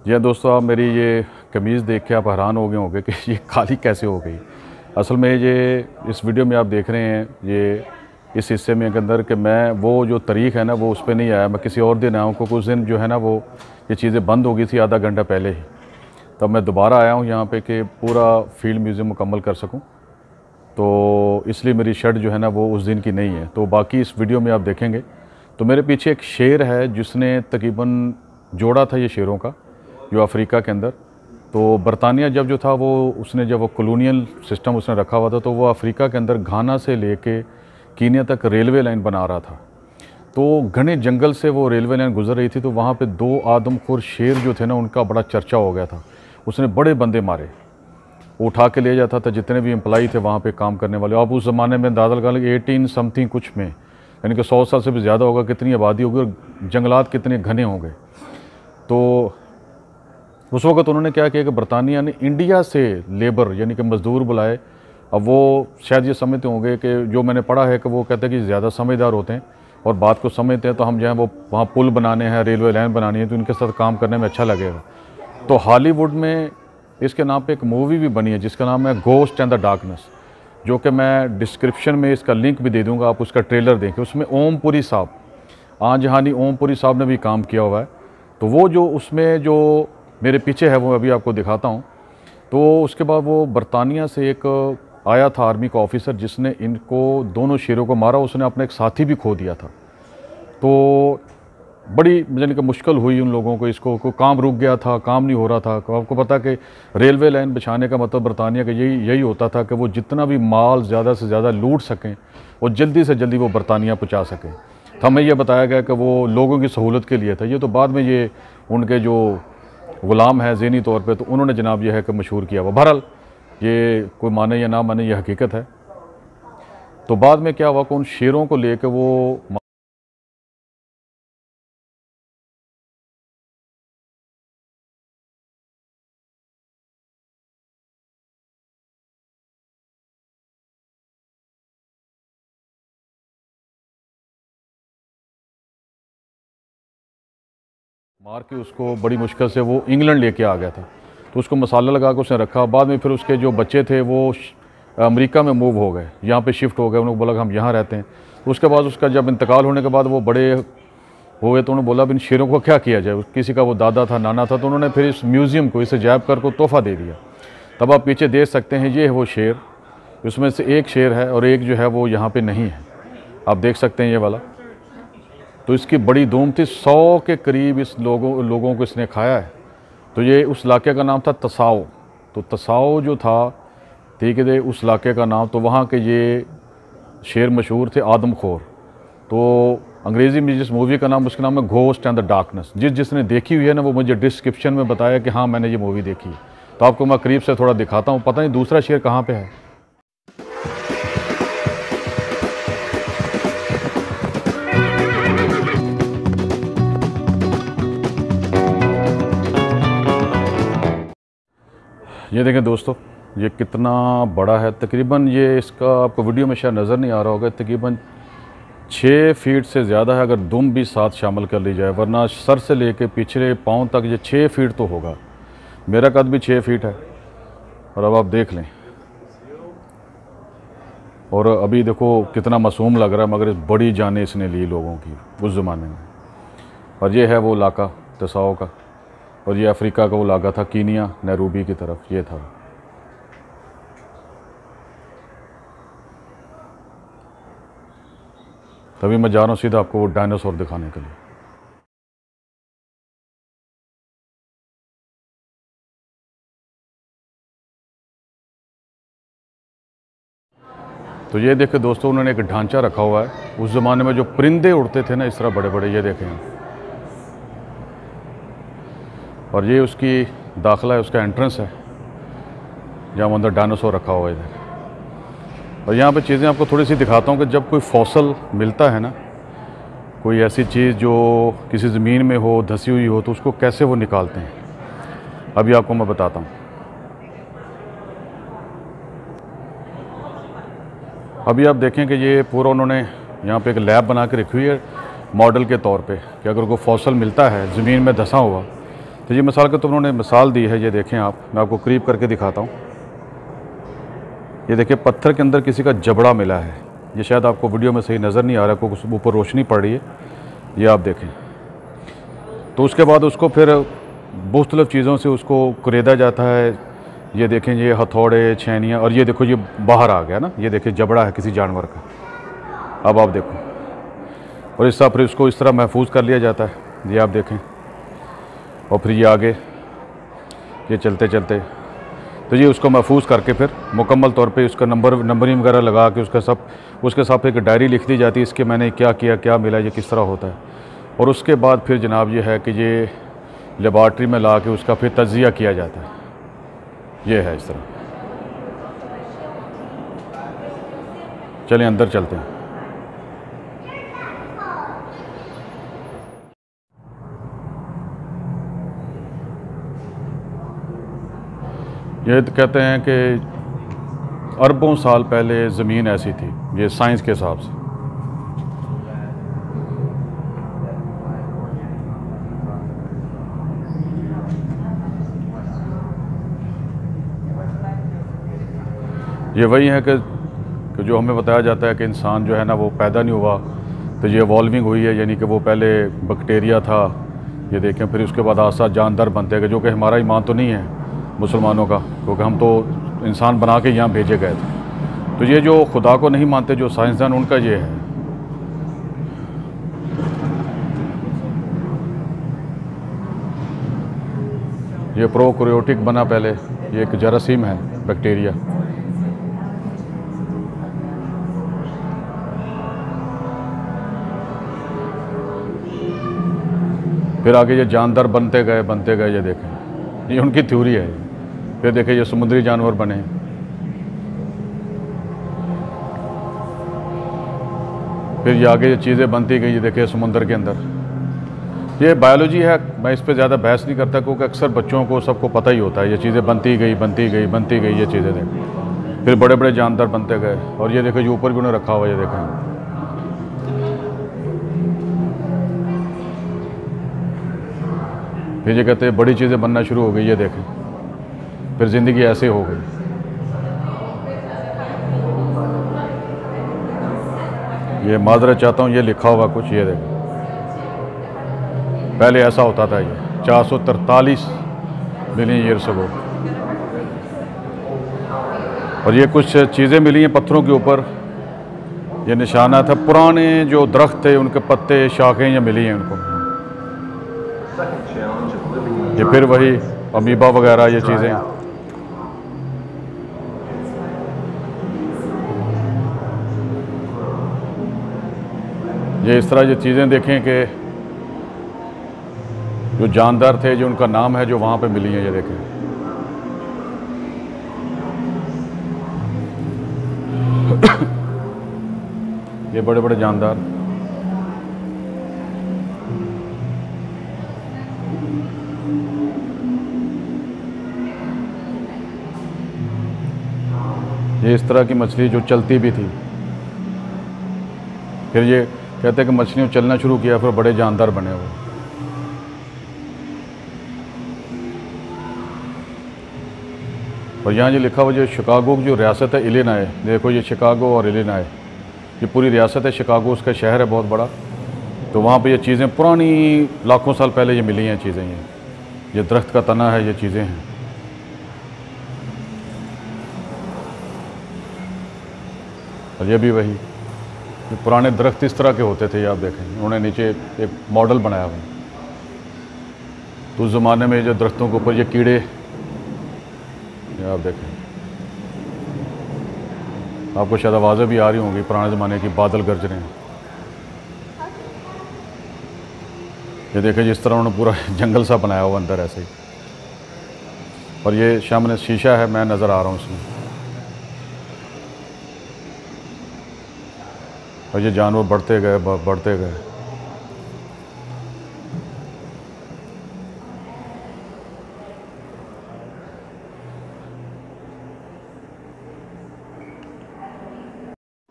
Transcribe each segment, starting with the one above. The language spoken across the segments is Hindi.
जी दोस्तों, आप मेरी ये कमीज़ देख के आप हैरान हो गए होंगे कि ये काली कैसे हो गई। असल में ये इस वीडियो में आप देख रहे हैं, ये इस हिस्से में के अंदर कि मैं वो जो तारीख़ है ना वो उस पर नहीं आया, मैं किसी और दिन आया हूँ। क्योंकि उस दिन जो है ना वो ये चीज़ें बंद हो गई थी आधा घंटा पहले ही। तब मैं दोबारा आया हूँ यहाँ पे कि पूरा फील्ड म्यूज़ियम मुकम्मल कर सकूँ, तो इसलिए मेरी शर्ट जो है ना वो उस दिन की नहीं है। तो बाकी इस वीडियो में आप देखेंगे तो मेरे पीछे एक शेर है जिसने तकरीबन जोड़ा था ये शेरों का, जो अफ्रीका के अंदर। तो बरतानिया जब था वो उसने जब वो कॉलोनियल सिस्टम उसने रखा हुआ था, तो वो अफ्रीका के अंदर घाना से लेके कीनिया तक रेलवे लाइन बना रहा था। तो घने जंगल से वो रेलवे लाइन गुजर रही थी, तो वहाँ पे दो आदमखोर शेर जो थे ना उनका बड़ा चर्चा हो गया था। उसने बड़े बंदे मारे, वो उठा के ले जाता था जितने भी एम्प्लॉई थे वहाँ पे काम करने वाले। आप उस ज़माने में अंदाज़ा लगा लें 18 समथिंग कुछ में, यानी कि 100 साल से भी ज़्यादा होगा, कितनी आबादी होगी और जंगलात कितने घने होंगे। तो उस वक्त उन्होंने क्या किया कि बरतानिया ने इंडिया से लेबर यानी कि मज़दूर बुलाए। अब वो शायद ये समझते होंगे कि जो मैंने पढ़ा है कि वो कहते हैं कि ज़्यादा समझदार होते हैं और बात को समझते हैं, तो हम जो है वो वहाँ पुल बनाने हैं, रेलवे लाइन बनानी है, तो इनके साथ काम करने में अच्छा लगेगा। तो हॉलीवुड में इसके नाम पे एक मूवी भी बनी है जिसका नाम है घोस्ट एंड द डार्कनेस, जो कि मैं डिस्क्रिप्शन में इसका लिंक भी दे दूँगा, आप उसका ट्रेलर देखें। उसमें ओम पुरी साहब, जहानी ओम पुरी साहब ने भी काम किया हुआ है। तो वो जो उसमें जो मेरे पीछे है वो अभी आपको दिखाता हूँ। तो उसके बाद वो बरतानिया से एक आया था आर्मी का ऑफिसर जिसने इनको दोनों शेरों को मारा। उसने अपना एक साथी भी खो दिया था। तो बड़ी यानी कि मुश्किल हुई उन लोगों को, इसको को काम रुक गया था, काम नहीं हो रहा था। आपको पता कि रेलवे लाइन बिछाने का मतलब बरतानिया का यही होता था कि वो जितना भी माल ज़्यादा से ज़्यादा लूट सकें और जल्दी से जल्दी वो बरतानिया पहुँचा सकें। तो हमें यह बताया गया कि वो लोगों की सहूलत के लिए था। ये तो बाद में ये उनके जो ग़ुलाम है ज़हनी तौर पे, तो उन्होंने जनाब यह है कि मशहूर किया हुआ। बहरहाल ये कोई माने या ना माने, ये हकीकत है। तो बाद में क्या हुआ कि उन शेरों को लेकर वो मार के उसको बड़ी मुश्किल से वो इंग्लैंड लेके आ गया था। तो उसको मसाला लगा के उसने रखा। बाद में फिर उसके जो बच्चे थे वो अमेरिका में मूव हो गए, यहाँ पे शिफ्ट हो गए। उन्होंने बोला कि हम यहाँ रहते हैं। तो उसके बाद उसका जब इंतकाल होने के बाद वो बड़े हो गए, तो उन्होंने बोला अब इन शेरों को क्या किया जाए। किसी का वो दादा था, नाना था, तो उन्होंने फिर इस म्यूज़ियम को, इसे अजायबघर को तोहफ़ा दे दिया। तब आप पीछे देख सकते हैं, ये है वो शेर। उसमें से एक शेर है और एक जो है वो यहाँ पर नहीं है, आप देख सकते हैं ये वाला। तो इसकी बड़ी धूम थी, 100 के करीब इस लोगों को इसने खाया है। तो ये उस इलाके का नाम था तसाओ। तो तसाओ जो था, ठीक है, उस इलाके का नाम। तो वहाँ के ये शेर मशहूर थे आदमखोर। तो अंग्रेज़ी में जिस मूवी का नाम, उसका नाम है घोस्ट एंड द डार्कनेस। जिसने देखी हुई है ना वो मुझे डिस्क्रिप्शन में बताया कि हाँ मैंने ये मूवी देखी है। तो आपको मैं करीब से थोड़ा दिखाता हूँ। पता नहीं दूसरा शेर कहाँ पर है। ये देखें दोस्तों, ये कितना बड़ा है। तकरीबन ये इसका आपको वीडियो में शायद नज़र नहीं आ रहा होगा, तकरीबन 6 फीट से ज़्यादा है अगर दुम भी साथ शामिल कर ली जाए, वरना सर से लेके पिछले पाँव तक ये 6 फीट तो होगा। मेरा कद भी 6 फीट है। और अब आप देख लें, और अभी देखो कितना मासूम लग रहा है, मगर इस बड़ी जानें इसने ली लोगों की उस ज़माने में। और ये है वो इलाका तसाओ का, और ये अफ्रीका का वो इलाका था, कीनिया नैरोबी की तरफ ये था। तभी मैं जा रहा हूँ सीधा आपको वो डायनासोर दिखाने के लिए। तो ये देखें दोस्तों, उन्होंने एक ढांचा रखा हुआ है। उस ज़माने में जो परिंदे उड़ते थे ना इस तरह बड़े बड़े, ये देखें। और ये उसकी दाखिला है, उसका एंट्रेंस है, जहाँ अंदर डायनासोर रखा हुआ है इधर। और यहाँ पे चीज़ें आपको थोड़ी सी दिखाता हूँ कि जब कोई फॉसल मिलता है ना, कोई ऐसी चीज़ जो किसी ज़मीन में हो, धसी हुई हो, तो उसको कैसे वो निकालते हैं, अभी आपको मैं बताता हूँ। अभी आप देखें कि ये पूरा उन्होंने यहाँ पे एक लैब बना के रखी हुई है मॉडल के तौर पे, कि अगर कोई फॉसल मिलता है ज़मीन में धंसा हुआ, तो ये मिसाल के तो उन्होंने मिसाल दी है, ये देखें आप, मैं आपको करीब करके दिखाता हूँ। ये देखिए पत्थर के अंदर किसी का जबड़ा मिला है। ये शायद आपको वीडियो में सही नज़र नहीं आ रहा, कुछ ऊपर रोशनी पड़ रही है, ये आप देखें। तो उसके बाद उसको फिर मुख्तलिफ़ चीज़ों से उसको कुरेदा जाता है। ये देखें, ये हथौड़े, छेनियाँ, और ये देखो ये बाहर आ गया ना, ये देखिए जबड़ा है किसी जानवर का। अब आप देखो, और इस तरह फिर उसको इस तरह महफूज कर लिया जाता है, ये आप देखें। और फिर ये आगे ये चलते चलते तो ये उसको महफूज करके फिर मुकम्मल तौर पे उसका नंबरिंग वगैरह लगा के उसके साथ एक डायरी लिख दी जाती है, इसके मैंने क्या किया, क्या मिला, ये किस तरह होता है। और उसके बाद फिर जनाब ये है कि ये लेबॉर्ट्री में ला के उसका फिर तज्जिया किया जाता है। ये है इस तरह। चलें अंदर चलते हैं। ये कहते हैं कि अरबों साल पहले ज़मीन ऐसी थी, ये साइंस के हिसाब से। ये वही है कि जो हमें बताया जाता है कि इंसान जो है ना वो पैदा नहीं हुआ, तो ये इवॉल्विंग हुई है, यानी कि वो पहले बैक्टीरिया था। ये देखें, फिर उसके बाद आसा जानदार बनते गए, जो कि हमारा ईमान तो नहीं है मुसलमानों का, क्योंकि हम तो इंसान बना के यहाँ भेजे गए थे। तो ये जो खुदा को नहीं मानते, जो साइंसदान, उनका ये है। ये प्रोकैरियोटिक बना पहले, ये एक जरासीम है, बैक्टीरिया। फिर आगे ये जानदार बनते गए, ये देखें, ये उनकी थ्योरी है। फिर देखें ये समुद्री जानवर बने। फिर ये आगे ये चीज़ें बनती गई, ये देखें समुद्र के अंदर। ये बायोलॉजी है, मैं इस पर ज़्यादा बहस नहीं करता, क्योंकि अक्सर बच्चों को सबको पता ही होता है। ये चीज़ें बनती गई, ये चीज़ें देखें। फिर बड़े बड़े जानदार बनते गए। और ये देखो ये ऊपर भी उन्होंने रखा हुआ, ये देखें। फिर ये कहते हैं बड़ी चीज़ें बनना शुरू हो गई, ये देखें। फिर ज़िंदगी ऐसे हो गई। ये माजरत चाहता हूँ, ये लिखा हुआ कुछ, ये देखें। पहले ऐसा होता था, ये 443 मिलियन ईयर्स अगो। और ये कुछ चीज़ें मिली हैं पत्थरों के ऊपर, ये निशाना था। पुराने जो दरख्त थे उनके पत्ते, शाखें ये मिली हैं उनको। ये फिर वही अमीबा वगैरह ये चीज़ें। ये इस तरह ये चीज़ें देखें कि जो जानदार थे, जो उनका नाम है, जो वहाँ पे मिली हैं, ये देखें। ये बड़े बड़े जानदार। ये इस तरह की मछली जो चलती भी थी। फिर ये कहते हैं कि मछलियों चलना शुरू किया, फिर बड़े जानदार बने हुए। और यहाँ ये लिखा हुआ, जो शिकागो की जो रियासत है इलिनॉय, देखो ये शिकागो और इलिनॉय, ये पूरी रियासत है। शिकागो उसका शहर है बहुत बड़ा। तो वहाँ पे ये चीज़ें पुरानी लाखों साल पहले ये मिली हैं चीज़ें। ये दरख्त का तना है, ये चीज़ें हैं। और ये भी वही, ये पुराने दरख्त इस तरह के होते थे, ये आप देखें। उन्होंने नीचे एक मॉडल बनाया हुआ। तो उस ज़माने में जो दरख्तों के ऊपर ये कीड़े, ये आप देखें। आपको शायद आवाज़ें भी आ रही होंगी पुराने ज़माने की, बादल गरज रहे हैं। ये देखें जिस तरह उन्होंने पूरा जंगल सा बनाया हुआ अंदर ऐसे ही। और ये सामने शीशा है, मैं नज़र आ रहा हूँ उसमें। और ये जानवर बढ़ते गए।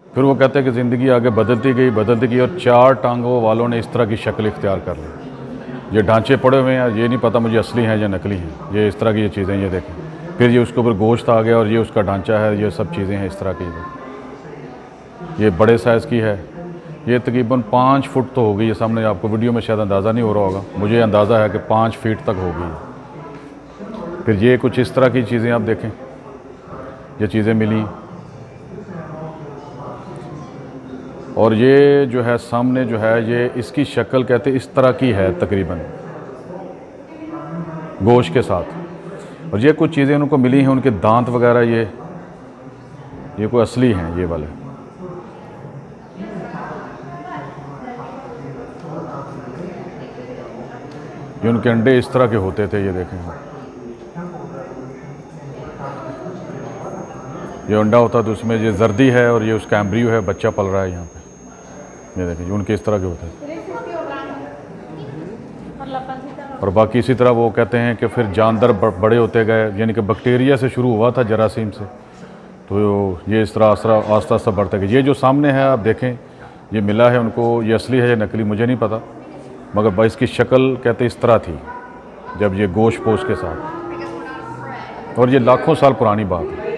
फिर वो कहते हैं कि ज़िंदगी आगे बदलती गई और 4 टांगों वालों ने इस तरह की शक्ल इख्तियार कर ली। ये ढांचे पड़े हुए हैं, ये नहीं पता मुझे असली हैं या नकली हैं। ये इस तरह की ये चीज़ें, ये देखें। फिर ये उसके ऊपर गोश्त आ गया और ये उसका ढांचा है, ये सब चीज़ें हैं इस तरह की। ये बड़े साइज़ की है, ये तकरीबन 5 फुट तो होगी। ये सामने आपको वीडियो में शायद अंदाज़ा नहीं हो रहा होगा, मुझे अंदाज़ा है कि 5 फीट तक होगी। फिर ये कुछ इस तरह की चीज़ें आप देखें, ये चीज़ें मिली। और ये जो है सामने जो है, ये इसकी शक्ल कहते इस तरह की है तकरीबन, गोश्त के साथ। और ये कुछ चीज़ें उनको मिली हैं, उनके दांत वगैरह, ये कोई असली हैं ये वाले। ये उनके अंडे इस तरह के होते थे, ये देखें। ये अंडा होता तो उसमें ये जर्दी है और ये उसका एम्ब्रियो है, बच्चा पल रहा है यहाँ पे। ये देखें, उनके इस तरह के होते हैं। और बाकी इसी तरह वो कहते हैं कि फिर जानदार बड़े होते गए, यानी कि बैक्टीरिया से शुरू हुआ था, जरासीम से, तो ये इस तरह आस्ता आस्ता बढ़ते गए। ये जो सामने है आप देखें, ये मिला है उनको, ये असली है या नकली मुझे नहीं पता, मगर इसकी शक्ल कहते इस तरह थी जब ये गोश्त पोश के साथ। और ये लाखों साल पुरानी बात है।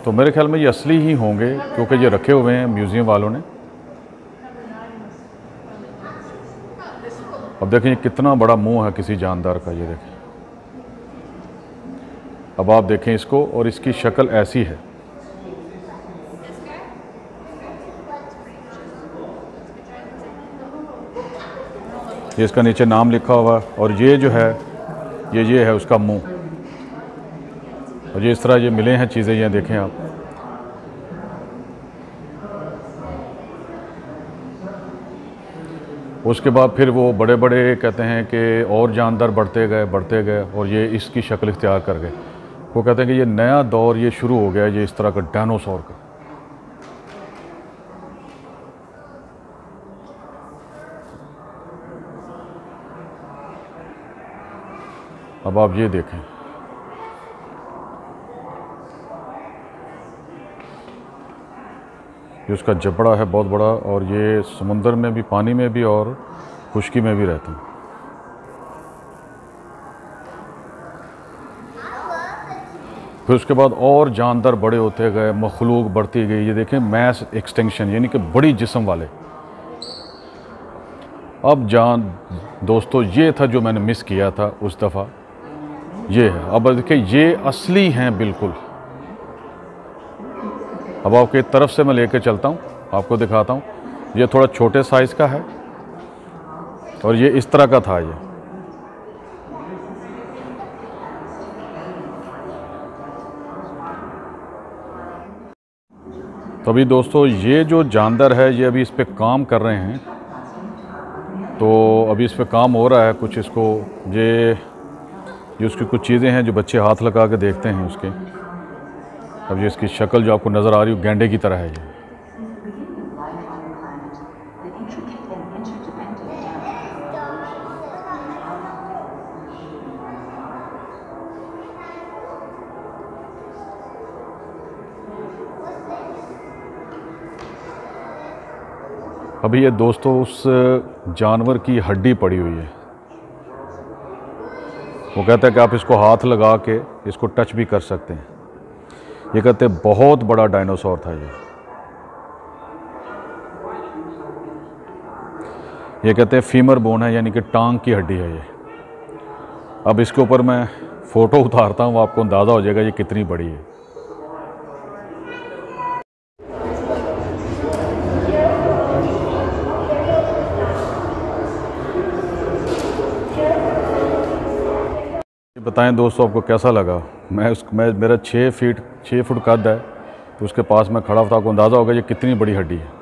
तो मेरे ख्याल में ये असली ही होंगे, क्योंकि ये रखे हुए हैं म्यूज़ियम वालों ने। अब देखें ये कितना बड़ा मुंह है किसी जानदार का, ये देखें। अब आप देखें इसको, और इसकी शक्ल ऐसी है। ये इसका नीचे नाम लिखा हुआ है, और ये जो है ये है उसका मुंह। और ये इस तरह ये मिले हैं चीज़ें, ये देखें आप। उसके बाद फिर वो बड़े बड़े कहते हैं कि और जानदार बढ़ते गए और ये इसकी शक्ल इख्तियार कर गए। वो कहते हैं कि ये नया दौर ये शुरू हो गया, ये इस तरह का डायनासोर का। अब आप ये देखें, ये उसका जबड़ा है बहुत बड़ा, और ये समुंदर में भी, पानी में भी और खुश्की में भी रहते हैं। फिर उसके बाद और जानदार बड़े होते गए, मखलूक बढ़ती गई। ये देखें मैस एक्सटेंशन, यानी कि बड़ी जिस्म वाले। अब दोस्तों ये था जो मैंने मिस किया था उस दफ़ा, ये है। अब देखिए ये असली हैं बिल्कुल। अब आपके तरफ से मैं लेकर चलता हूँ, आपको दिखाता हूँ। ये थोड़ा छोटे साइज़ का है और ये इस तरह का था ये। तो अभी दोस्तों ये जो जानदार है, ये अभी इस पे काम कर रहे हैं। तो अभी इस पे काम हो रहा है कुछ, इसको ये उसकी कुछ चीज़ें हैं जो बच्चे हाथ लगा के देखते हैं उसके। अब ये इसकी शक्ल जो आपको नज़र आ रही है गेंडे की तरह है ये। अभी ये दोस्तों उस जानवर की हड्डी पड़ी हुई है। वो कहता है कि आप इसको हाथ लगा के इसको टच भी कर सकते हैं। ये कहते हैं बहुत बड़ा डायनासोर था ये कहते हैं फीमर बोन है, यानी कि टांग की हड्डी है ये। अब इसके ऊपर मैं फ़ोटो उतारता हूँ, आपको अंदाज़ा हो जाएगा ये कितनी बड़ी है। बताएं दोस्तों आपको कैसा लगा। मैं मेरा 6 फुट कद है, तो उसके पास मैं खड़ा था, आपको अंदाज़ा होगा ये कितनी बड़ी हड्डी है।